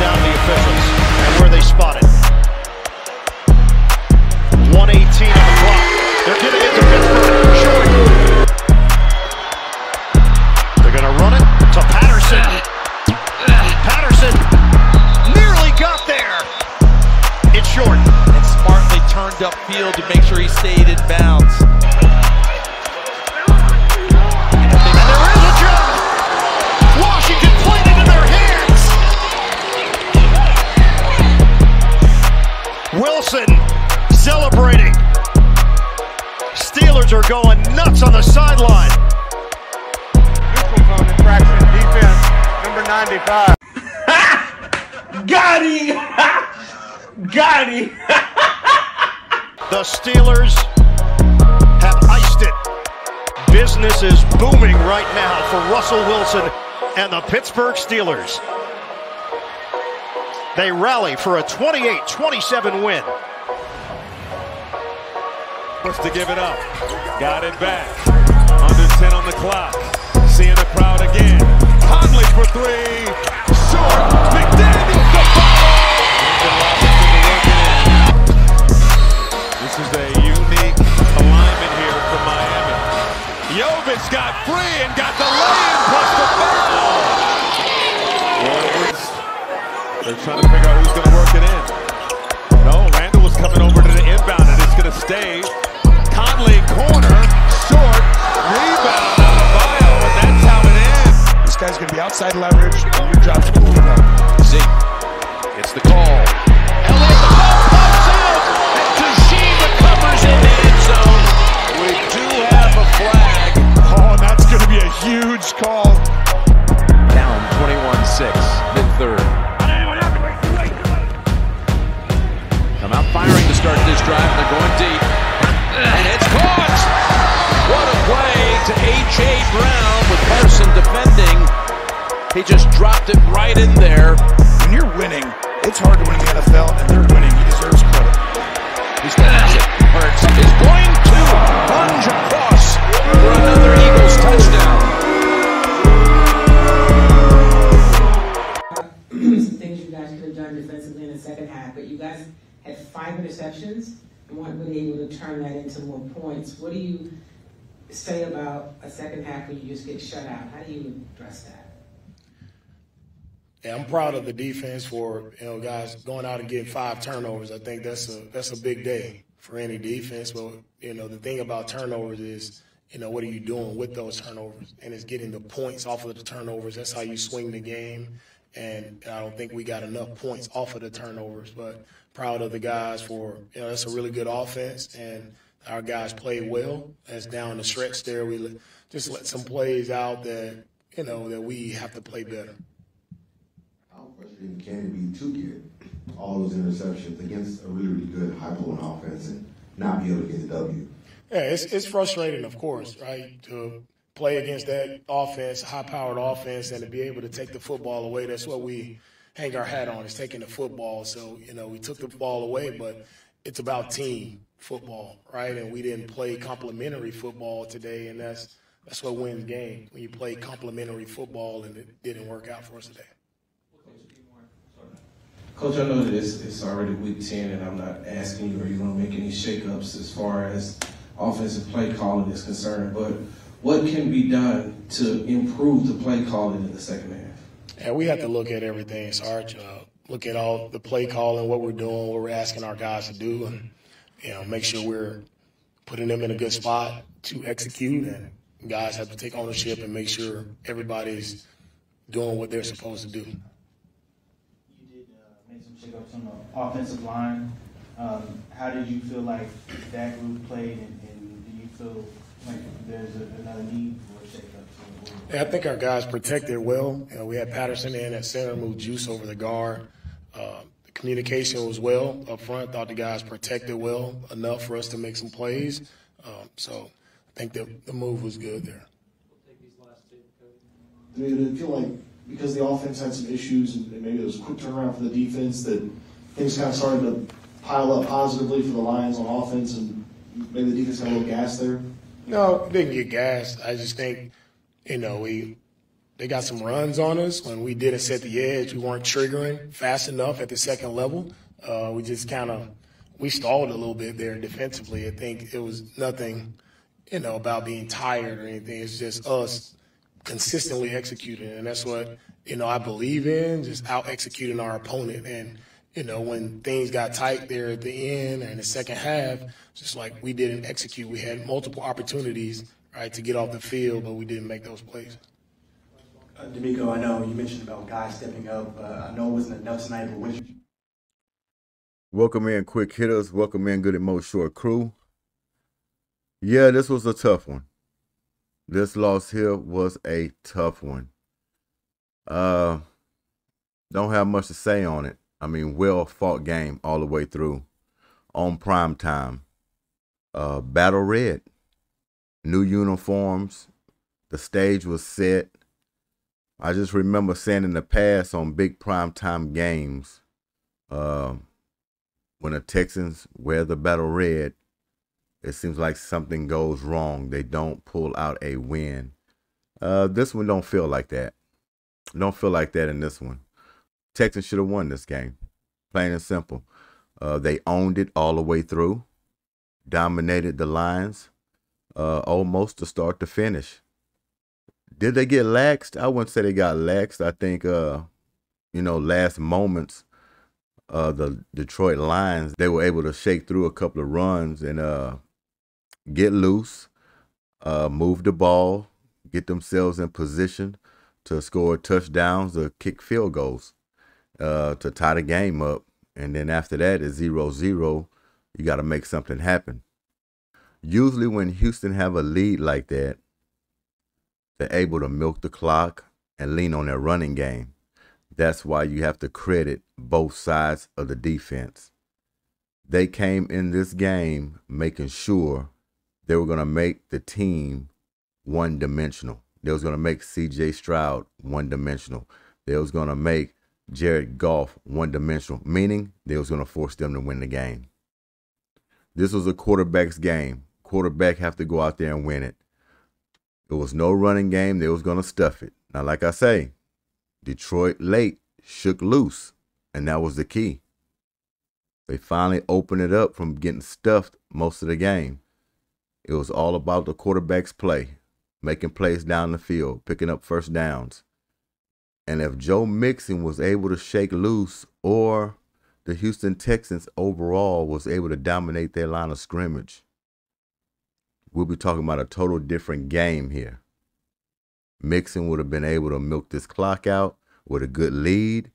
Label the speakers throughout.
Speaker 1: down the officials and where they spot it. 1:18 on the clock. They're giving it to Pittsburgh. Short. They're going to run it to Patterson. Patterson nearly got there. It's short.
Speaker 2: And smartly turned upfield to make sure he stayed in bounds.
Speaker 1: Wilson celebrating. Steelers are going nuts on the sideline.
Speaker 3: Neutral zone infraction, defense, number 95.
Speaker 4: Got him! Got him!
Speaker 1: The Steelers have iced it. Business is booming right now for Russell Wilson and the Pittsburgh Steelers. They rally for a 28-27 win.
Speaker 5: Wants to give it up. Got it back. Under 10 on the clock. Seeing the crowd again. Conley for three. Short. McDaniels the follow. This is a unique alignment here for Miami. Jovic got free and got the lay-in plus the foul. They're trying to figure out who's going to work it in. No, Randall was coming over to the inbound, and it's going to stay. Conley, corner, short, rebound out of Bio, and that's how it ends.
Speaker 6: This guy's going to be outside leverage, and your job's to clean up.
Speaker 2: Zeke gets the call. Elliott, the ball pops out, and Tashim recovers in the end zone. We do have a flag.
Speaker 6: Oh, that's going to be a huge call.
Speaker 2: Down 21-6, mid-third. Come out firing to start this drive. They're going deep. And it's caught! What a play to A.J. Brown with Carson defending. He just dropped it right in there.
Speaker 6: When you're winning, it's hard to win in the NFL, and they're winning. He deserves credit.
Speaker 2: He still has it. Hurts is going to plunge across for another Eagles touchdown.
Speaker 7: Some things you guys could have done defensively in the second half, but you guys had 5 interceptions and weren't really able to turn that into more points. What do you say about a second half when you just get shut out? How do you address that?
Speaker 8: Yeah, I'm proud of the defense for, guys going out and getting 5 turnovers. I think that's a big day for any defense. But, the thing about turnovers is, what are you doing with those turnovers? And it's getting the points off of the turnovers. That's how you swing the game. And I don't think we got enough points off of the turnovers. But proud of the guys for, that's a really good offense. And our guys played well. As down the stretch there, we just let some plays out that, that we have to play better.
Speaker 9: How frustrating can it be to get all those interceptions against a really, really good, high-flowing offense and not be able to get the W?
Speaker 8: Yeah, it's frustrating, of course, right, to play against that offense, high-powered offense, and to be able to take the football away. That's what we hang our hat on, is taking the football. So, we took the ball away, but it's about team football, right? And we didn't play complementary football today, and that's what wins games, when you play complementary football, and it didn't work out for us today.
Speaker 10: Coach, I know that it's already week 10, and I'm not asking you, are you going to make any shakeups as far as offensive play calling is concerned, but what can be done to improve the play calling in the second half?
Speaker 8: Yeah, we have to look at everything, Sarge. Look at all the play calling, what we're doing, what we're asking our guys to do, and make sure we're putting them in a good spot to execute. And guys have to take ownership and make sure everybody's doing what they're supposed to do.
Speaker 11: You did make some shakeups on the offensive line. How did you feel like that group played, and do you feel like there's another need for shakeups?
Speaker 8: Yeah, I think our guys protected well. We had Patterson in at center, moved Juice over the guard. The communication was well up front. Thought the guys protected well enough for us to make some plays. So I think the move was good there.
Speaker 12: Did it feel like because the offense had some issues and maybe it was a quick turnaround for the defense that things kind of started to pile up positively for the Lions on offense and maybe the defense got a little gas there?
Speaker 8: No, didn't get gassed. I just think, we They got some runs on us. When we didn't set the edge, we weren't triggering fast enough at the second level. We just we stalled a little bit there defensively. I think it was nothing, about being tired or anything. It's just us consistently executing, and that's what, I believe in, just out-executing our opponent. And, when things got tight there at the end and the second half, just like we didn't execute. We had multiple opportunities, right, to get off the field, but we didn't make those plays.
Speaker 13: D'Amico, I know you mentioned about guys stepping up. I know it wasn't enough tonight, but what did you...
Speaker 14: Welcome in, quick hitters. Welcome in, Goodymo short crew. Yeah, this was a tough one. This loss here was a tough one. Don't have much to say on it. I mean, well-fought game all the way through. On prime time. Battle red. New uniforms. The stage was set. I just remember saying in the past on big primetime games, when the Texans wear the battle red, it seems like something goes wrong. They don't pull out a win. This one don't feel like that. Don't feel like that in this one. Texans should have won this game, plain and simple. They owned it all the way through, dominated the Lions, almost to start to finish. Did they get laxed? I wouldn't say they got laxed. I think, last moments, the Detroit Lions, they were able to shake through a couple of runs and get loose, move the ball, get themselves in position to score touchdowns or kick field goals to tie the game up. And then after that, it's 0-0. You got to make something happen. Usually when Houston have a lead like that, they're able to milk the clock and lean on their running game. That's why you have to credit both sides of the defense. They came in this game making sure they were going to make the team one-dimensional. They was going to make C.J. Stroud one-dimensional. They was going to make Jared Goff one-dimensional, meaning they was going to force them to win the game. This was a quarterback's game. Quarterback have to go out there and win it. It was no running game. They was going to stuff it. Now, like I say, Detroit late shook loose, and that was the key. They finally opened it up from getting stuffed most of the game. It was all about the quarterback's play, making plays down the field, picking up first downs. And if Joe Mixon was able to shake loose, or the Houston Texans overall was able to dominate their line of scrimmage, we'll be talking about a total different game here. Mixon would have been able to milk this clock out with a good lead.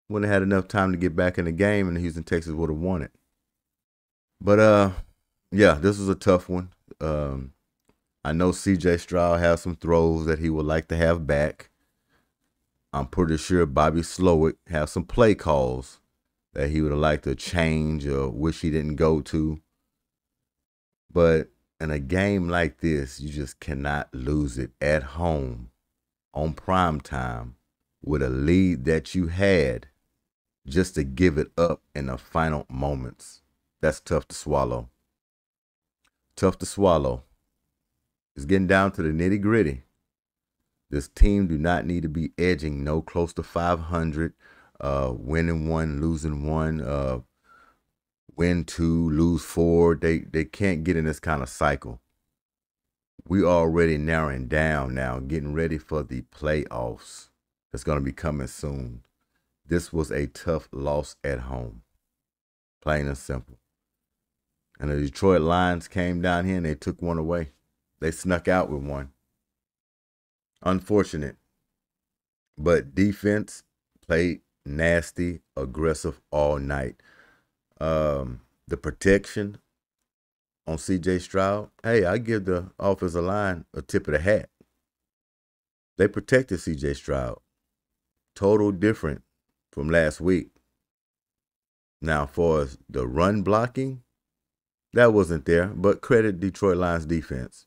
Speaker 14: Wouldn't have had enough time to get back in the game, and the Houston Texans would have won it. But, yeah, this was a tough one. I know C.J. Stroud has some throws that he would like to have back. I'm pretty sure Bobby Slowick has some play calls that he would have liked to change or wish he didn't go to. But in a game like this, you just cannot lose it at home on prime time with a lead that you had just to give it up in the final moments. That's tough to swallow. Tough to swallow. It's getting down to the nitty gritty. This team do not need to be edging no close to 500, winning one, losing one, win two, lose four. They can't get in this kind of cycle. We already narrowing down now, getting ready for the playoffs that's going to be coming soon. This was a tough loss at home, plain and simple. And the Detroit Lions came down here and they took one away. They snuck out with one. Unfortunate. But defense played nasty, aggressive all night. The protection on C.J. Stroud, hey, I give the offensive line a tip of the hat. They protected C.J. Stroud. Total different from last week. Now, for the run blocking, that wasn't there, but credit Detroit Lions defense.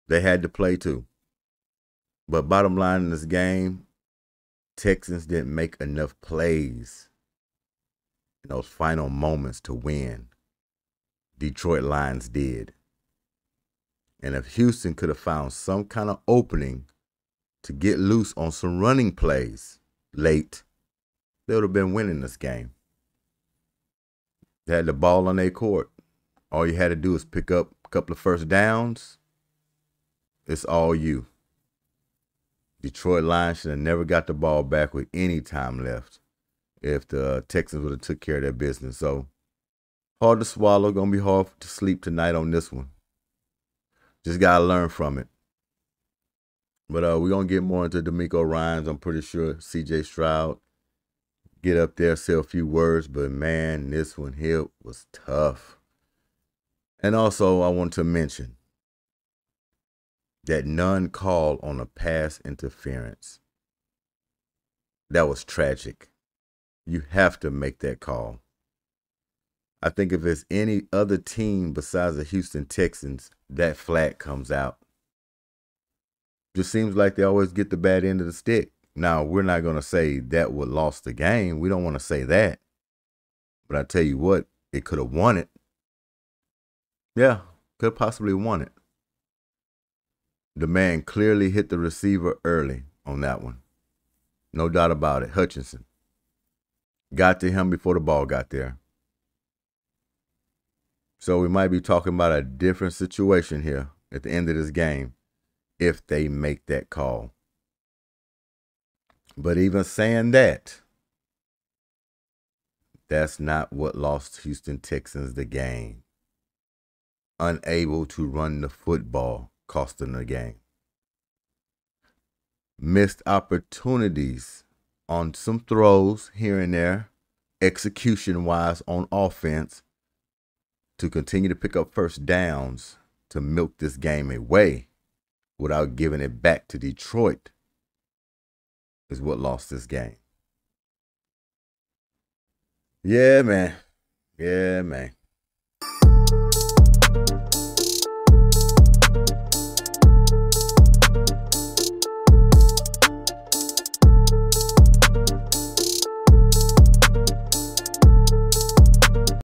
Speaker 14: They had to play too. But bottom line in this game, Texans didn't make enough plays in those final moments to win. Detroit Lions did. And if Houston could have found some kind of opening to get loose on some running plays late, they would have been winning this game. They had the ball on their court. All you had to do is pick up a couple of first downs. It's all you. Detroit Lions should have never got the ball back with any time left if the Texans would have took care of their business. So, hard to swallow. Going to be hard to sleep tonight on this one. Just got to learn from it. But we're going to get more into D'Amico Ryans. I'm pretty sure C.J. Stroud get up there, say a few words. But, man, this one here was tough. And also, I want to mention that none call on a pass interference. That was tragic. You have to make that call. I think if it's any other team besides the Houston Texans, that flag comes out. Just seems like they always get the bad end of the stick. Now, we're not going to say that would lost the game. We don't want to say that. But I tell you what, it could have won it. Yeah, could have possibly won it. The man clearly hit the receiver early on that one. No doubt about it. Hutchinson got to him before the ball got there. So we might be talking about a different situation here at the end of this game if they make that call. But even saying that, that's not what lost Houston Texans the game. Unable to run the football cost them the game. Missed opportunities on some throws here and there, execution-wise on offense, to continue to pick up first downs to milk this game away without giving it back to Detroit is what lost this game. Yeah, man. Yeah, man.